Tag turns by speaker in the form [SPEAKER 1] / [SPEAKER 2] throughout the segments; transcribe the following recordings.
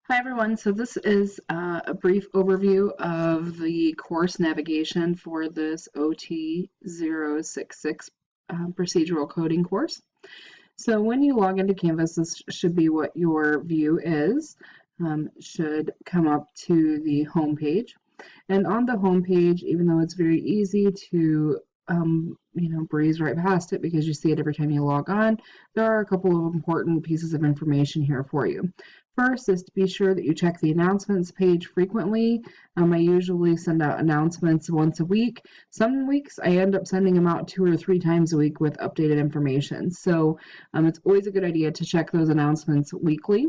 [SPEAKER 1] Hi everyone, so this is a brief overview of the course navigation for this OT 066 procedural coding course. So when you log into Canvas, this should be what your view is. Should come up to the home page. And on the home page, even though it's very easy to breeze right past it because you see it every time you log on, there are a couple of important pieces of information here for you. First is to be sure that you check the announcements page frequently. I usually send out announcements once a week. Some weeks I end up sending them out 2 or 3 times a week with updated information. So it's always a good idea to check those announcements weekly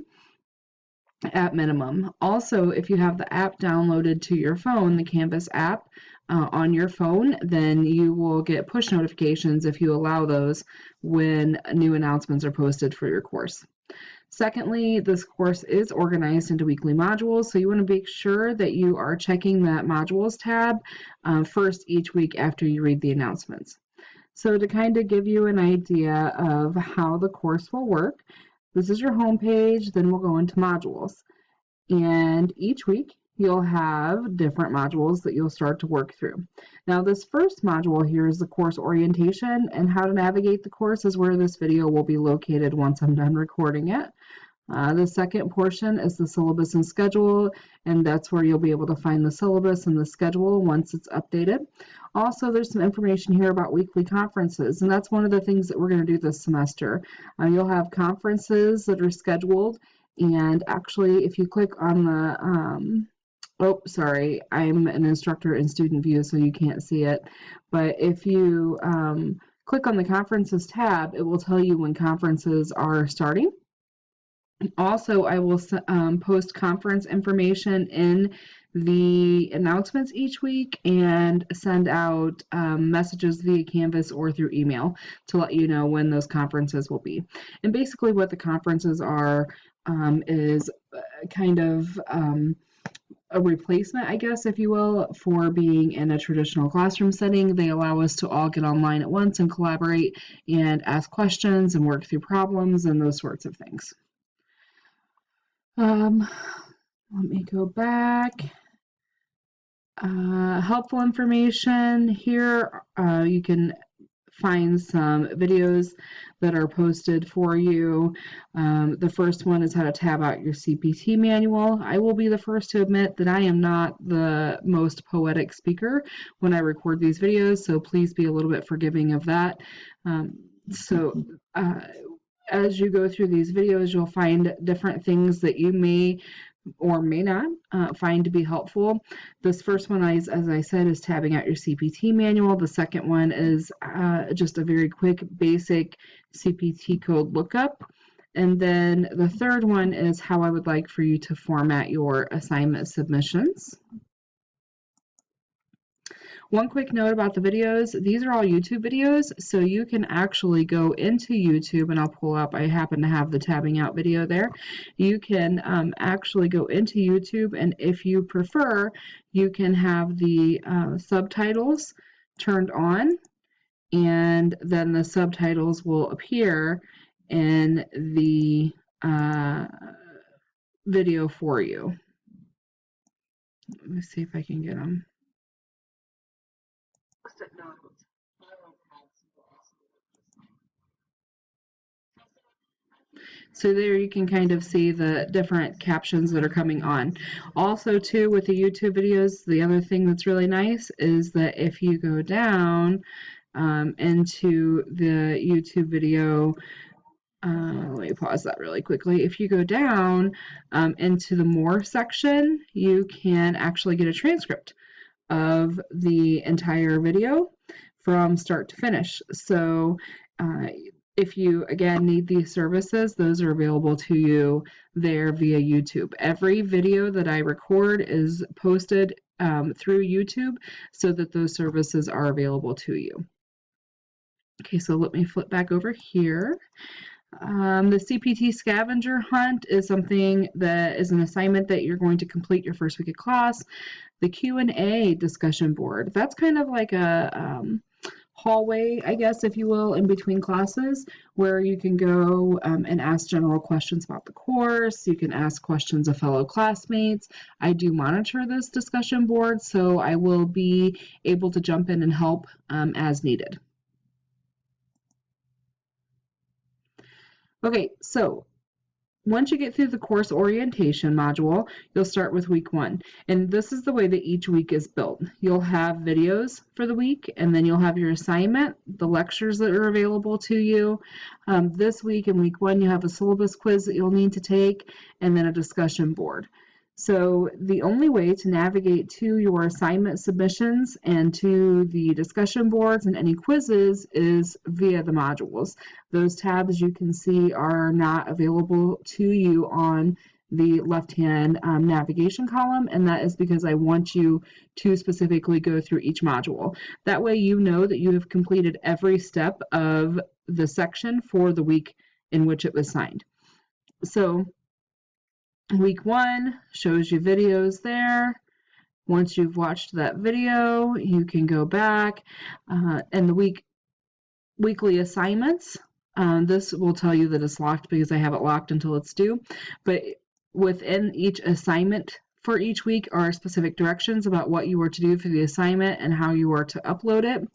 [SPEAKER 1] at minimum. Also, if you have the app downloaded to your phone, the Canvas app on your phone, then you will get push notifications if you allow those when new announcements are posted for your course. Secondly, this course is organized into weekly modules, so you want to make sure that you are checking that modules tab first each week after you read the announcements. So to kind of give you an idea of how the course will work, this is your home page, then we'll go into modules. And each week you'll have different modules that you'll start to work through. Now this first module here is the course orientation, and how to navigate the course is where this video will be located once I'm done recording it. The second portion is the syllabus and schedule, and that's where you'll be able to find the syllabus and the schedule once it's updated. Also, there's some information here about weekly conferences, and that's one of the things that we're going to do this semester. You'll have conferences that are scheduled, and actually if you click on the oh, sorry, I'm an instructor in student view, so you can't see it. But if you click on the conferences tab, it will tell you when conferences are starting. Also, I will post conference information in the announcements each week and send out messages via Canvas or through email to let you know when those conferences will be. And basically what the conferences are is kind of a replacement, I guess, if you will, for being in a traditional classroom setting. They allow us to all get online at once and collaborate and ask questions and work through problems and those sorts of things. Let me go back. Helpful information here. You can find some videos that are posted for you. The first one is how to tab out your CPT manual. I will be the first to admit that I am not the most poetic speaker when I record these videos, so please be a little bit forgiving of that. As you go through these videos, you'll find different things that you may or may not find to be helpful. This first one, as I said, is tabbing out your CPT manual. The second one is just a very quick basic CPT code lookup. And then the third one is how I would like for you to format your assignment submissions. One quick note about the videos, these are all YouTube videos, so you can actually go into YouTube, and I'll pull up, I happen to have the tabbing out video there. You can actually go into YouTube, and if you prefer, you can have the subtitles turned on, and then the subtitles will appear in the video for you. Let me see if I can get them. So there you can kind of see the different captions that are coming on. Also too, with the YouTube videos, the other thing that's really nice is that if you go down into the YouTube video, let me pause that really quickly. If you go down into the more section, you can actually get a transcript of the entire video from start to finish. So if you, again, need these services, those are available to you there via YouTube. Every video that I record is posted through YouTube so that those services are available to you. Okay, so let me flip back over here. The CPT Scavenger Hunt is something that is an assignment that you're going to complete your first week of class. The Q&A discussion board, that's kind of like a hallway, I guess, if you will, in between classes, where you can go and ask general questions about the course. You can ask questions of fellow classmates. I do monitor this discussion board, so I will be able to jump in and help as needed. Okay, so once you get through the course orientation module, you'll start with week 1. And this is the way that each week is built. You'll have videos for the week, and then you'll have your assignment, the lectures that are available to you. This week in week 1, you have a syllabus quiz that you'll need to take, and then a discussion board. So the only way to navigate to your assignment submissions and to the discussion boards and any quizzes is via the modules. Those tabs you can see are not available to you on the left-hand navigation column, and that is because I want you to specifically go through each module. That way you know that you have completed every step of the section for the week in which it was signed. So week 1 shows you videos there. Once you've watched that video, you can go back and the weekly assignments. This will tell you that it's locked because I have it locked until it's due. But within each assignment for each week are specific directions about what you are to do for the assignment and how you are to upload it.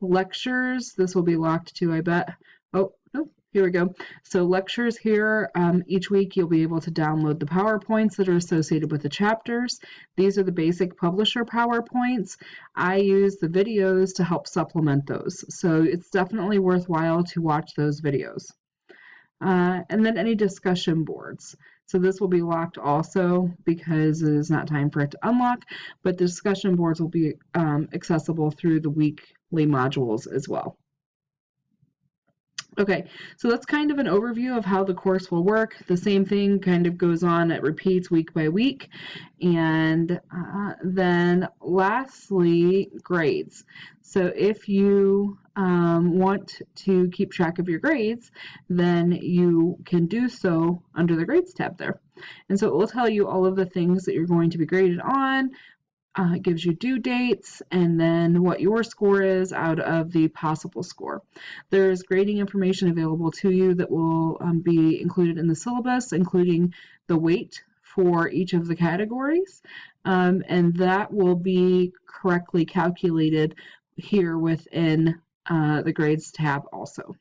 [SPEAKER 1] Lectures, this will be locked too, I bet. Oh, no. Here we go. So lectures here, each week you'll be able to download the PowerPoints that are associated with the chapters. These are the basic publisher PowerPoints. I use the videos to help supplement those. So it's definitely worthwhile to watch those videos. And then any discussion boards. So this will be locked also because it is not time for it to unlock, but the discussion boards will be accessible through the weekly modules as well. Okay, so that's kind of an overview of how the course will work. The same thing kind of goes on, it repeats week by week. And then lastly, grades. So if you want to keep track of your grades, then you can do so under the grades tab there. And so it will tell you all of the things that you're going to be graded on. It gives you due dates and then what your score is out of the possible score. There's grading information available to you that will be included in the syllabus, including the weight for each of the categories, and that will be correctly calculated here within the grades tab also.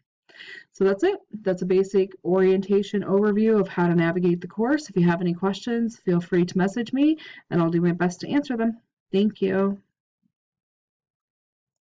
[SPEAKER 1] So that's it. That's a basic orientation overview of how to navigate the course. If you have any questions, feel free to message me and I'll do my best to answer them. Thank you.